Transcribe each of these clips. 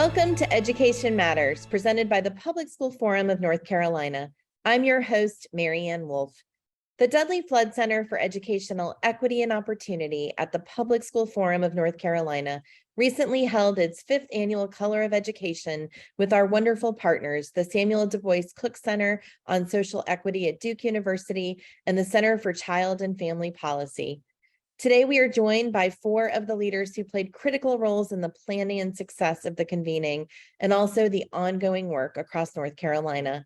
Welcome to Education Matters, presented by the Public School Forum of North Carolina. I'm your host, Mary Ann Wolf. The Dudley Flood Center for Educational Equity and Opportunity at the Public School Forum of North Carolina recently held its 5th annual Color of Education with our wonderful partners, the Samuel DuBois Cook Center on Social Equity at Duke University and the Center for Child and Family Policy. Today, we are joined by 4 of the leaders who played critical roles in the planning and success of the convening and also the ongoing work across North Carolina.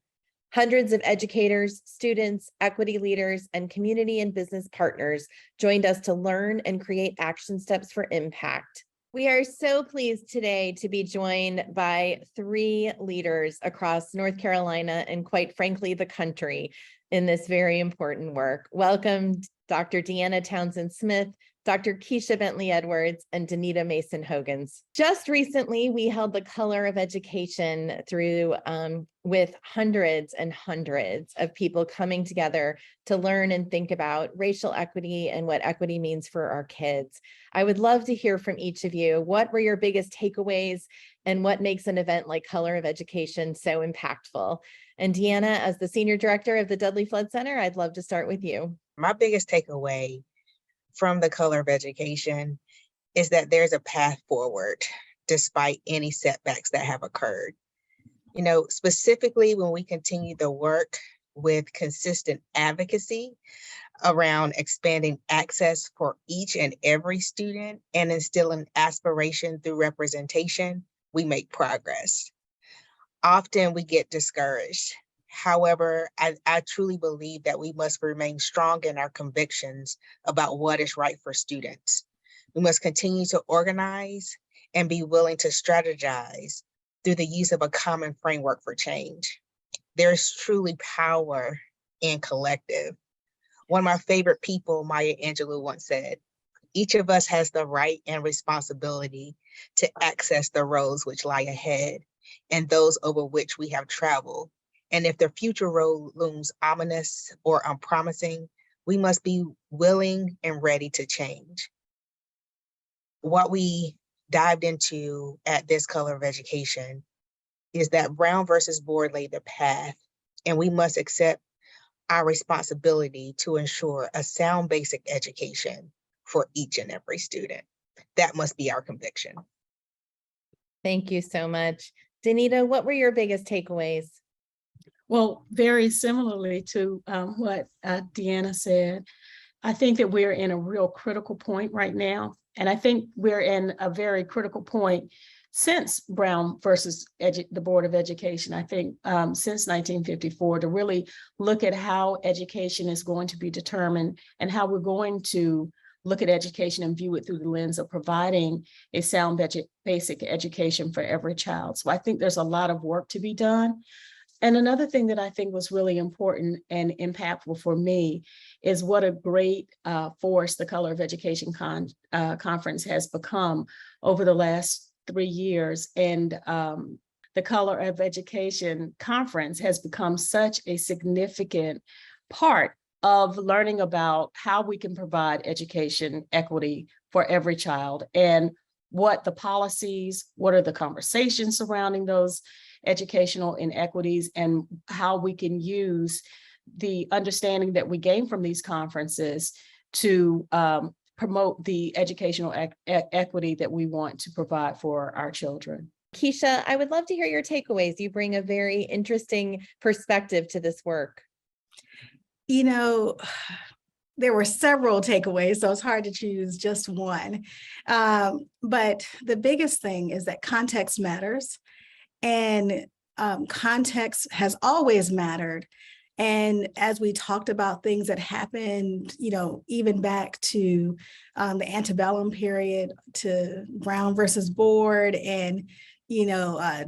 Hundreds of educators, students, equity leaders, and community and business partners joined us to learn and create action steps for impact. We are so pleased today to be joined by 3 leaders across North Carolina and, quite frankly, the country in this very important work. Welcome, Dr. Deanna Townsend-Smith, Dr. Keisha Bentley-Edwards, and Deanna Mason-Hogans. Just recently, we held the Color of Education through with hundreds and hundreds of people coming together to learn and think about racial equity and what equity means for our kids. I would love to hear from each of you. What were your biggest takeaways and what makes an event like Color of Education so impactful? And Deanna, as the Senior Director of the Dudley Flood Center, I'd love to start with you. My biggest takeaway from the Color of Education is that there's a path forward despite any setbacks that have occurred. You know, specifically when we continue the work with consistent advocacy around expanding access for each and every student and instilling aspiration through representation, we make progress. Often we get discouraged. However, I truly believe that we must remain strong in our convictions about what is right for students. We must continue to organize and be willing to strategize through the use of a common framework for change. There's truly power in collective. One of my favorite people, Maya Angelou, once said, "Each of us has the right and responsibility to access the roads which lie ahead and those over which we have traveled. And if the future road looms ominous or unpromising, we must be willing and ready to change." What we dived into at this Color of Education is that Brown versus Board laid the path, and we must accept our responsibility to ensure a sound basic education for each and every student. That must be our conviction. Thank you so much. Deanna, what were your biggest takeaways? Well, very similarly to what Deanna said, I think that we're in a real critical point right now. And I think we're in a very critical point since Brown versus the Board of Education, I think since 1954, to really look at how education is going to be determined and how we're going to look at education and view it through the lens of providing a sound basic education for every child. So I think there's a lot of work to be done. And another thing that I think was really important and impactful for me is what a great force the Color of Education Conference has become over the last 3 years. And the Color of Education Conference has become such a significant part of learning about how we can provide education equity for every child and what the policies, what are the conversations surrounding those educational inequities, and how we can use the understanding that we gain from these conferences to promote the educational equity that we want to provide for our children. Keisha, I would love to hear your takeaways. You bring a very interesting perspective to this work. You know, there were several takeaways, so it's hard to choose just one. But the biggest thing is that context matters. And context has always mattered. And as we talked about things that happened, you know, even back to the antebellum period, to Brown versus Board, and, you know,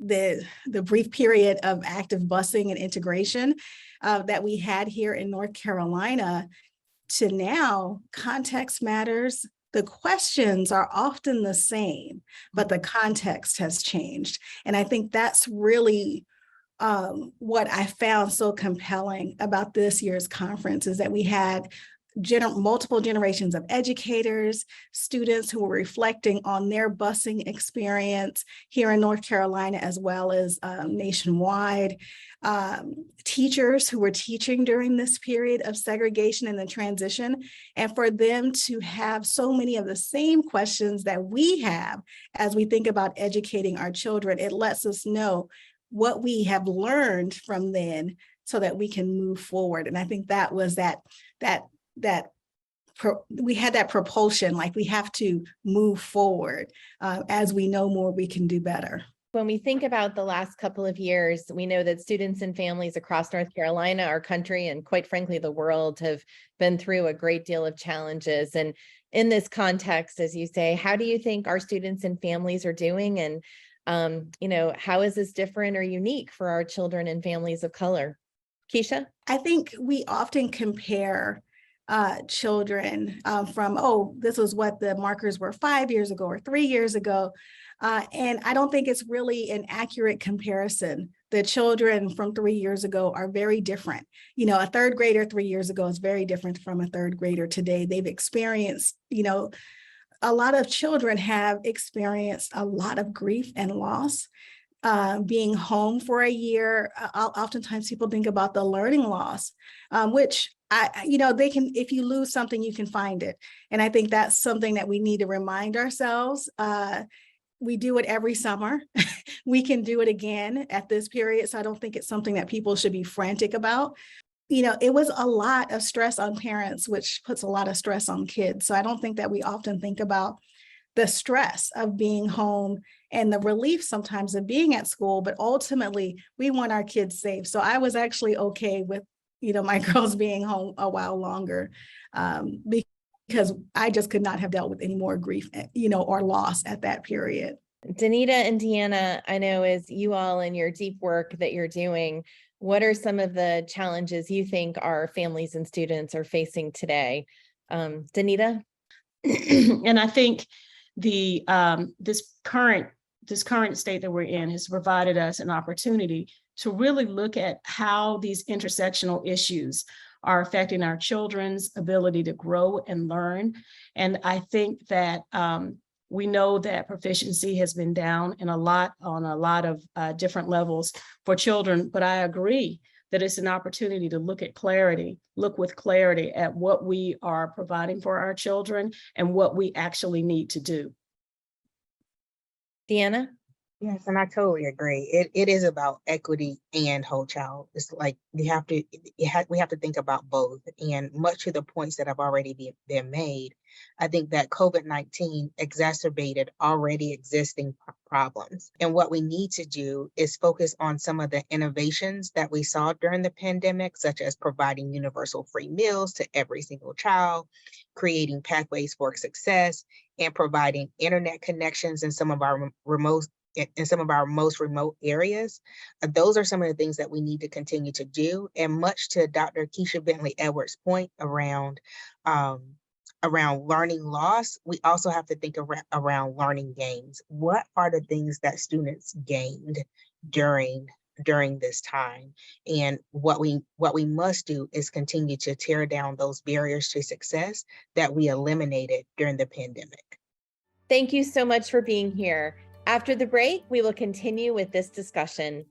the brief period of active busing and integration that we had here in North Carolina, to now, context matters. The questions are often the same, but the context has changed. And I think that's really what I found so compelling about this year's conference, is that we had multiple generations of educators, students who were reflecting on their busing experience here in North Carolina, as well as nationwide, teachers who were teaching during this period of segregation and the transition, and for them to have so many of the same questions that we have as we think about educating our children. It lets us know what we have learned from then so that we can move forward. And I think that was we had that propulsion, like we have to move forward. As we know more, we can do better. When we think about the last couple of years, we know that students and families across North Carolina, our country, and quite frankly, the world have been through a great deal of challenges. And in this context, as you say, how do you think our students and families are doing? And, how is this different or unique for our children and families of color? Keisha? I think we often compare children from, this was what the markers were 5 years ago or 3 years ago. And I don't think it's really an accurate comparison. The children from 3 years ago are very different. A third grader 3 years ago is very different from a third grader today. They've experienced, a lot of children have experienced a lot of grief and loss. Being home for a year, oftentimes people think about the learning loss, which they can, if you lose something, you can find it. And I think that's something that we need to remind ourselves. We do it every summer. We can do it again at this period. So I don't think it's something that people should be frantic about. It was a lot of stress on parents, which puts a lot of stress on kids. So I don't think that we often think about the stress of being home and the relief sometimes of being at school, but ultimately we want our kids safe. So I was actually okay with, my girls being home a while longer, because I just could not have dealt with any more grief, or loss at that period. Danita and Deanna, I know as you all in your deep work that you're doing, what are some of the challenges you think our families and students are facing today? Danita? And I think this current state that we're in has provided us an opportunity to really look at how these intersectional issues are affecting our children's ability to grow and learn. And I think that we know that proficiency has been down on a lot of different levels for children, but I agree that it's an opportunity to look with clarity at what we are providing for our children and what we actually need to do. Deanna? Yes, and I totally agree. It is about equity and whole child. It's like we have to think about both. And much to the points that have already been made, I think that COVID-19 exacerbated already existing problems. And what we need to do is focus on some of the innovations that we saw during the pandemic, such as providing universal free meals to every single child, creating pathways for success, and providing internet connections in some of our most remote areas. Those are some of the things that we need to continue to do. And much to Dr. Keisha Bentley-Edwards' point around learning loss, we also have to think around learning gains. What are the things that students gained during this time? And what we must do is continue to tear down those barriers to success that we eliminated during the pandemic. Thank you so much for being here. After the break, we will continue with this discussion.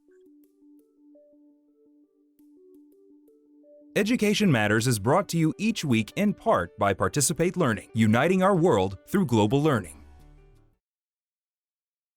Education Matters is brought to you each week in part by Participate Learning, uniting our world through global learning.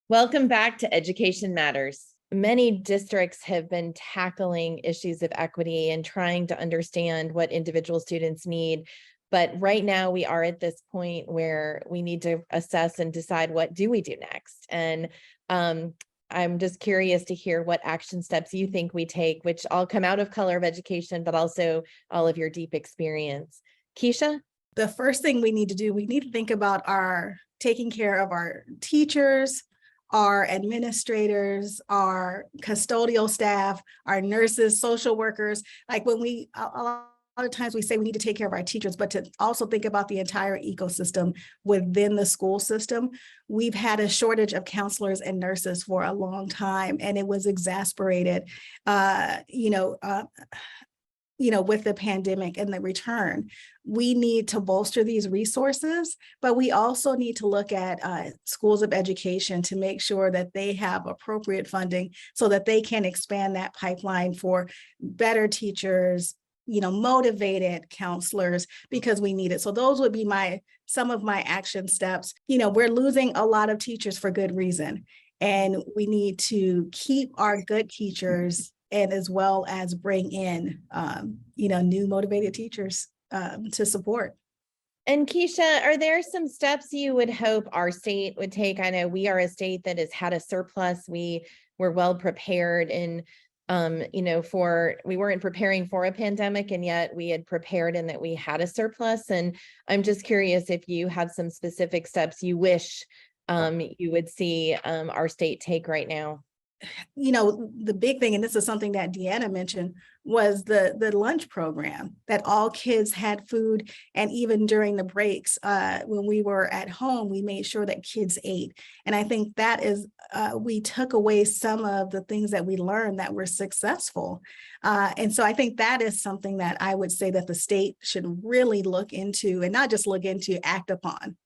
Welcome back to Education Matters. Many districts have been tackling issues of equity and trying to understand what individual students need. But right now we are at this point where we need to assess and decide what do we do next. And I'm just curious to hear what action steps you think we take, which all come out of Color of Education, but also all of your deep experience. Keisha? The first thing we need to do, we need to think about taking care of our teachers, our administrators, our custodial staff, our nurses, social workers. Like when a lot of times we say we need to take care of our teachers, but to also think about the entire ecosystem within the school system. We've had a shortage of counselors and nurses for a long time, and it was exacerbated, with the pandemic and the return, we need to bolster these resources, but we also need to look at schools of education to make sure that they have appropriate funding so that they can expand that pipeline for better teachers, motivated counselors, because we need it. So those would be some of my action steps. We're losing a lot of teachers for good reason, and we need to keep our good teachers, and as well as bring in, new motivated teachers to support. And Keisha, are there some steps you would hope our state would take? I know we are a state that has had a surplus. We were well prepared in, we weren't preparing for a pandemic, and yet we had prepared in that we had a surplus. And I'm just curious if you have some specific steps you wish you would see our state take right now. The big thing, and this is something that Deanna mentioned, was the lunch program, that all kids had food. And even during the breaks, when we were at home, we made sure that kids ate. And I think that is, we took away some of the things that we learned that were successful. And so I think that is something that I would say that the state should really look into, and not just look into, act upon.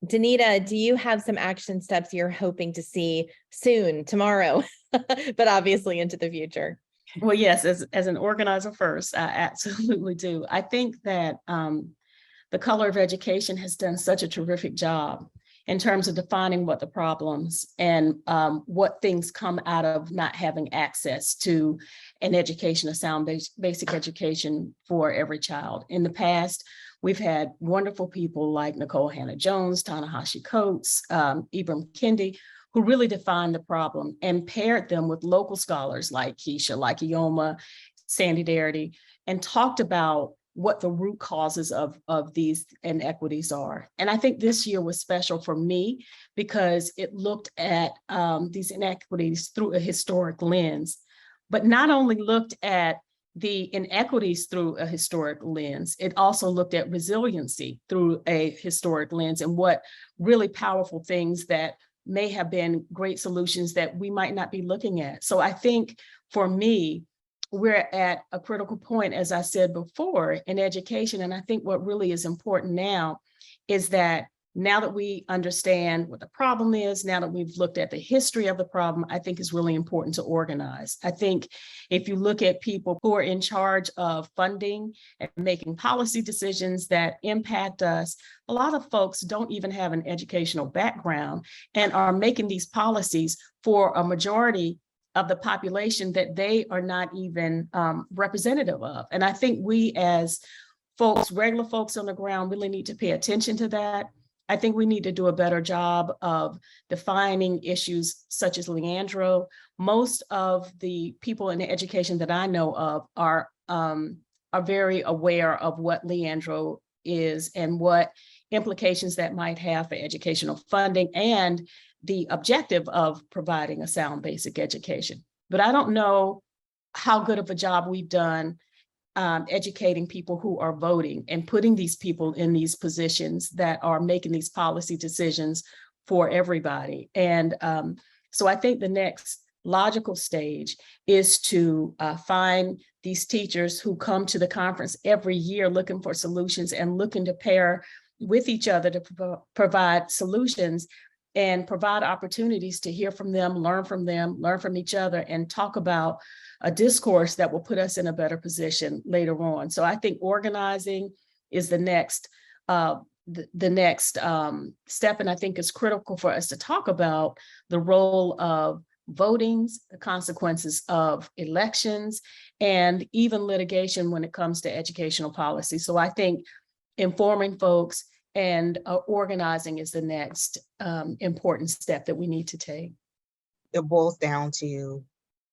Danita, do you have some action steps you're hoping to see soon, tomorrow, but obviously into the future? Well, yes, as an organizer first, I absolutely do. I think that the Color of Education has done such a terrific job in terms of defining what the problems and what things come out of not having access to an education, a sound basic education for every child. In the past, we've had wonderful people like Nicole Hannah-Jones, Ta-Nehisi Coates, Ibram Kendi, who really defined the problem and paired them with local scholars like Keisha, like Ioma, Sandy Darity, and talked about what the root causes of these inequities are. And I think this year was special for me because it looked at these inequities through a historic lens, but not only looked at the inequities through a historic lens, it also looked at resiliency through a historic lens and what really powerful things that may have been great solutions that we might not be looking at. So I think for me, we're at a critical point, as I said before, in education. And I think what really is important now is that now that we understand what the problem is, now that we've looked at the history of the problem, I think it's really important to organize. I think if you look at people who are in charge of funding and making policy decisions that impact us, a lot of folks don't even have an educational background and are making these policies for a majority of the population that they are not even representative of. And I think we as folks, regular folks on the ground, really need to pay attention to that. I think we need to do a better job of defining issues such as Leandro. Most of the people in the education that I know of are very aware of what Leandro is and what implications that might have for educational funding and the objective of providing a sound basic education. But I don't know how good of a job we've done educating people who are voting and putting these people in these positions that are making these policy decisions for everybody. And so I think the next logical stage is to find these teachers who come to the conference every year looking for solutions and looking to pair with each other to provide solutions and provide opportunities to hear from them, learn from each other, and talk about a discourse that will put us in a better position later on. So I think organizing is the next step, and I think it's critical for us to talk about the role of votings, the consequences of elections, and even litigation when it comes to educational policy. So I think informing folks and organizing is the next important step that we need to take. It boils down to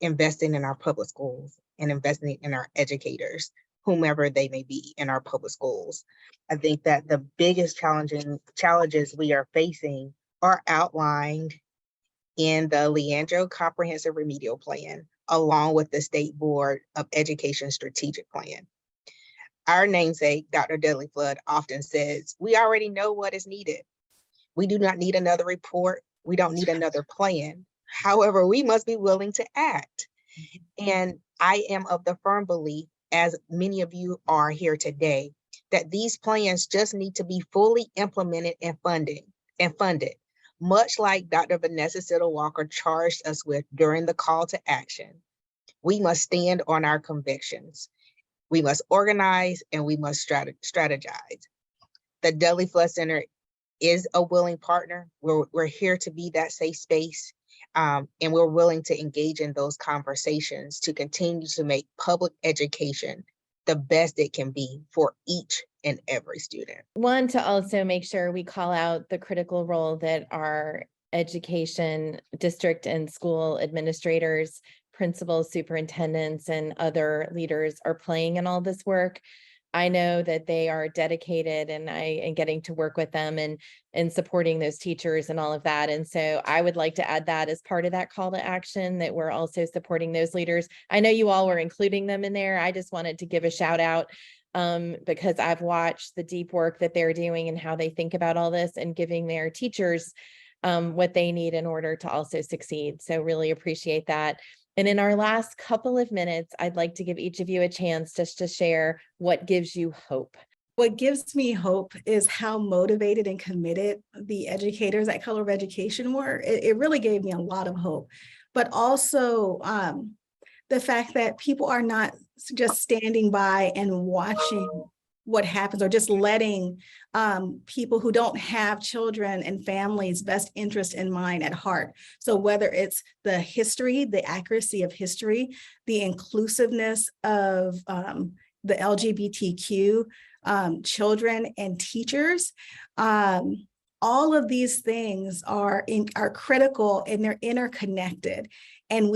investing in our public schools and investing in our educators, whomever they may be in our public schools. I think that the biggest challenges we are facing are outlined in the Leandro Comprehensive Remedial Plan, along with the State Board of Education Strategic Plan. Our namesake, Dr. Dudley Flood, often says, we already know what is needed. We do not need another report. We don't need another plan. However, we must be willing to act. And I am of the firm belief as many of you are here today, that these plans just need to be fully implemented and funded, much like Dr. Vanessa Siddle Walker charged us with during the call to action. We must stand on our convictions. We must organize and we must strategize. The Dudley Flood Center is a willing partner. We're here to be that safe space, and we're willing to engage in those conversations to continue to make public education the best it can be for each and every student. One, to also make sure we call out the critical role that our education district and school administrators, principals, superintendents, and other leaders are playing in all this work. I know that they are dedicated, and getting to work with them and supporting those teachers and all of that. And so I would like to add that as part of that call to action, that we're also supporting those leaders. I know you all were including them in there. I just wanted to give a shout out because I've watched the deep work that they're doing and how they think about all this and giving their teachers what they need in order to also succeed. So really appreciate that. And in our last couple of minutes, I'd like to give each of you a chance just to share what gives you hope. What gives me hope is how motivated and committed the educators at Color of Education were. It really gave me a lot of hope, but also the fact that people are not just standing by and watching what happens, or just letting people who don't have children and families' best interest in mind at heart. So whether it's the history, the accuracy of history, the inclusiveness of the LGBTQ children and teachers, all of these things are critical, and they're interconnected. And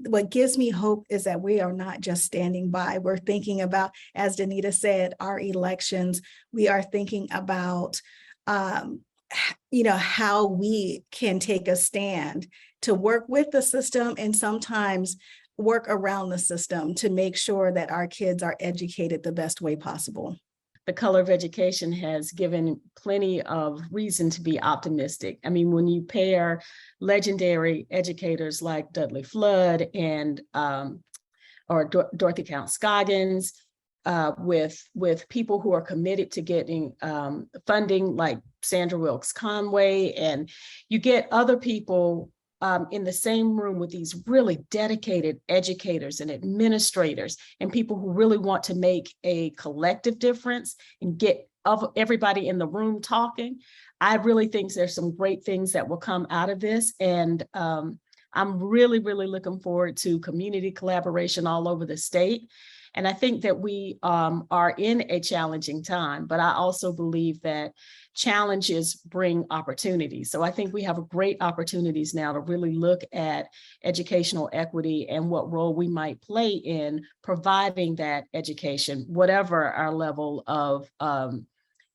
what gives me hope is that we are not just standing by. We're thinking about, as Danita said, our elections. We are thinking about, how we can take a stand to work with the system, and sometimes work around the system to make sure that our kids are educated the best way possible. The Color of Education has given plenty of reason to be optimistic. I mean, when you pair legendary educators like Dudley Flood and Dorothy Counts-Scoggins with people who are committed to getting funding like Sandra Wilkes Conway, and you get other people in the same room with these really dedicated educators and administrators and people who really want to make a collective difference and get everybody in the room talking. I really think there's some great things that will come out of this. And I'm really, really looking forward to community collaboration all over the state. And I think that we are in a challenging time, but I also believe that challenges bring opportunities. So I think we have great opportunities now to really look at educational equity and what role we might play in providing that education, whatever our level of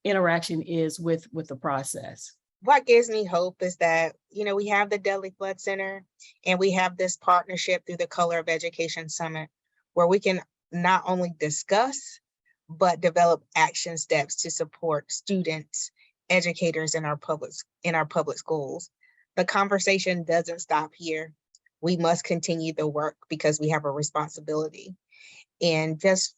interaction is with the process. What gives me hope is that, we have the Dudley Flood Center, and we have this partnership through the Color of Education Summit, where we can not only discuss, but develop action steps to support students, educators in our public schools. The conversation doesn't stop here. We must continue the work because we have a responsibility. And just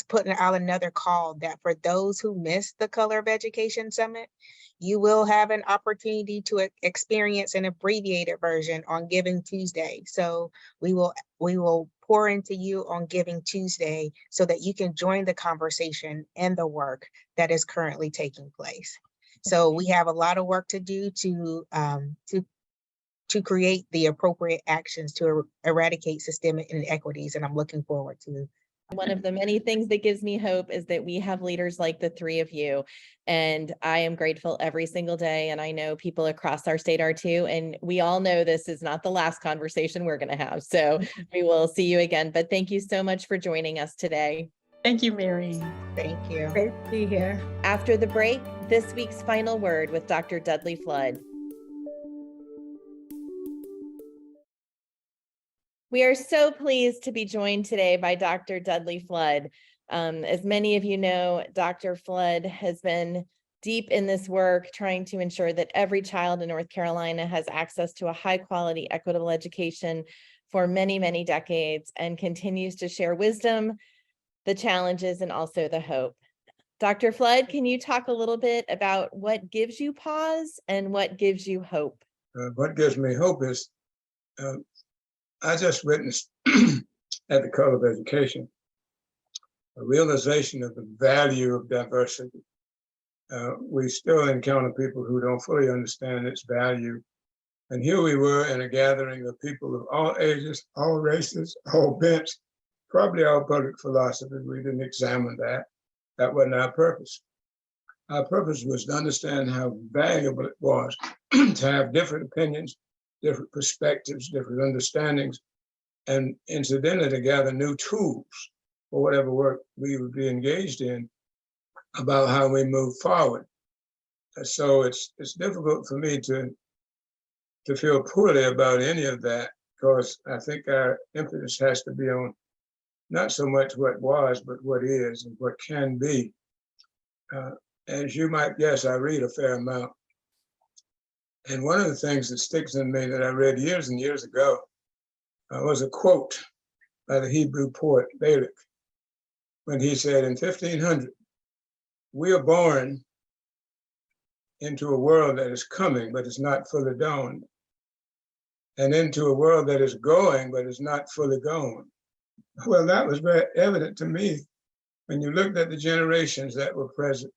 putting out another call that for those who missed the Color of Education Summit, you will have an opportunity to experience an abbreviated version on Giving Tuesday. So we will pour into you on Giving Tuesday so that you can join the conversation and the work that is currently taking place. So we have a lot of work to do to create the appropriate actions to eradicate systemic inequities, and I'm looking forward to. One of the many things that gives me hope is that we have leaders like the three of you, and I am grateful every single day, and I know people across our state are too, and we all know this is not the last conversation we're going to have, so we will see you again. But thank you so much for joining us today. Thank you, Mary. Thank you. Great to be here. After the break, this week's final word with Dr. Dudley Flood. We are so pleased to be joined today by Dr. Dudley Flood. As many of you know, Dr. Flood has been deep in this work, trying to ensure that every child in North Carolina has access to a high quality, equitable education for many, many decades, and continues to share wisdom, the challenges, and also the hope. Dr. Flood, can you talk a little bit about what gives you pause and what gives you hope? What gives me hope is I just witnessed at the College of Education a realization of the value of diversity. We still encounter people who don't fully understand its value. And here we were in a gathering of people of all ages, all races, all bents, probably all public philosophies. We didn't examine that. That wasn't our purpose. Our purpose was to understand how valuable it was to have different opinions, different perspectives, different understandings, and incidentally to gather new tools for whatever work we would be engaged in about how we move forward. So it's difficult for me to feel poorly about any of that, because I think our emphasis has to be on not so much what was, but what is and what can be. As you might guess, I read a fair amount. And one of the things that sticks in me that I read years and years ago was a quote by the Hebrew poet Balak, when he said, in 1500, we are born into a world that is coming, but is not fully dawned, and into a world that is going, but is not fully gone. Well, that was very evident to me when you looked at the generations that were present,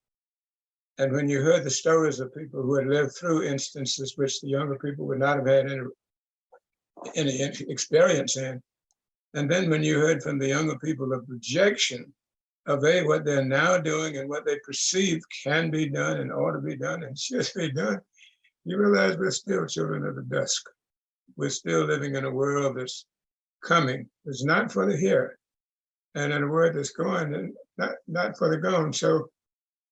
and when you heard the stories of people who had lived through instances which the younger people would not have had any experience in. And then when you heard from the younger people a projection of what they're now doing and what they perceive can be done and ought to be done and should be done, you realize we're still children of the dusk. We're still living in a world that's coming. It's not for the here, and in a world that's going and not for the gone. So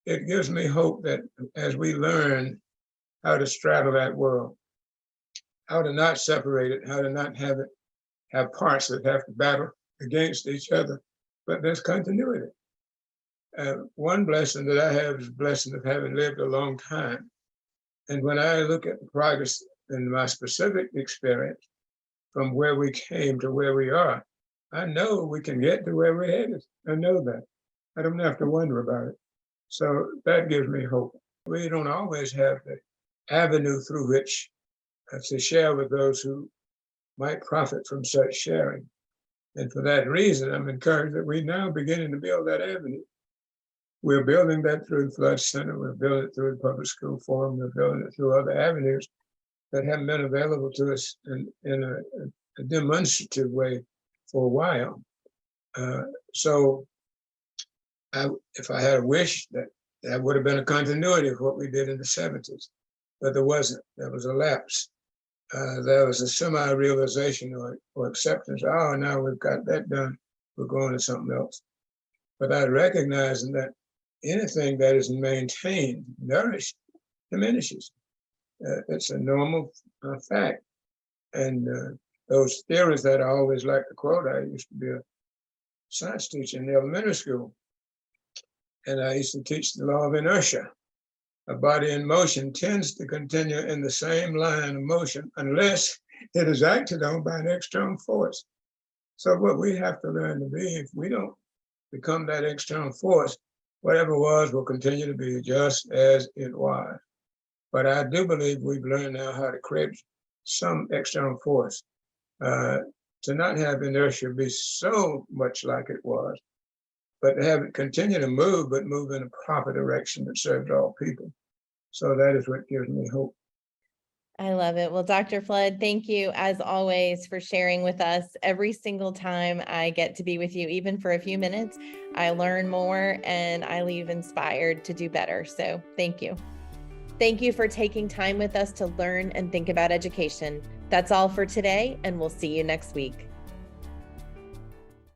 it gives me hope that as we learn how to straddle that world, how to not separate it, how to not have parts that have to battle against each other, but there's continuity. One blessing that I have is the blessing of having lived a long time. And when I look at the progress in my specific experience from where we came to where we are, I know we can get to where we're headed. I know that. I don't have to wonder about it. So that gives me hope. We don't always have the avenue through which to share with those who might profit from such sharing. And for that reason, I'm encouraged that we're now beginning to build that avenue. We're building that through the Flood Center. We're building it through the Public School Forum. We're building it through other avenues that haven't been available to us in a demonstrative way for a while. So if I had a wish, that would have been a continuity of what we did in the 70s, but there wasn't. There was a lapse. There was a semi-realization or acceptance. Oh, now we've got that done. We're going to something else. But I recognize that anything that is maintained, nourished, diminishes. It's a normal fact. And those theories that I always like to quote, I used to be a science teacher in the elementary school. And I used to teach the law of inertia. A body in motion tends to continue in the same line of motion unless it is acted on by an external force. So what we have to learn to be, if we don't become that external force, whatever was will continue to be just as it was. But I do believe we've learned now how to create some external force, to not have inertia be so much like it was, but to have it continue to move, but move in a proper direction that serves all people. So that is what gives me hope. I love it. Well, Dr. Flood, thank you as always for sharing with us. Every single time I get to be with you, even for a few minutes, I learn more and I leave inspired to do better. So thank you. Thank you for taking time with us to learn and think about education. That's all for today, and we'll see you next week.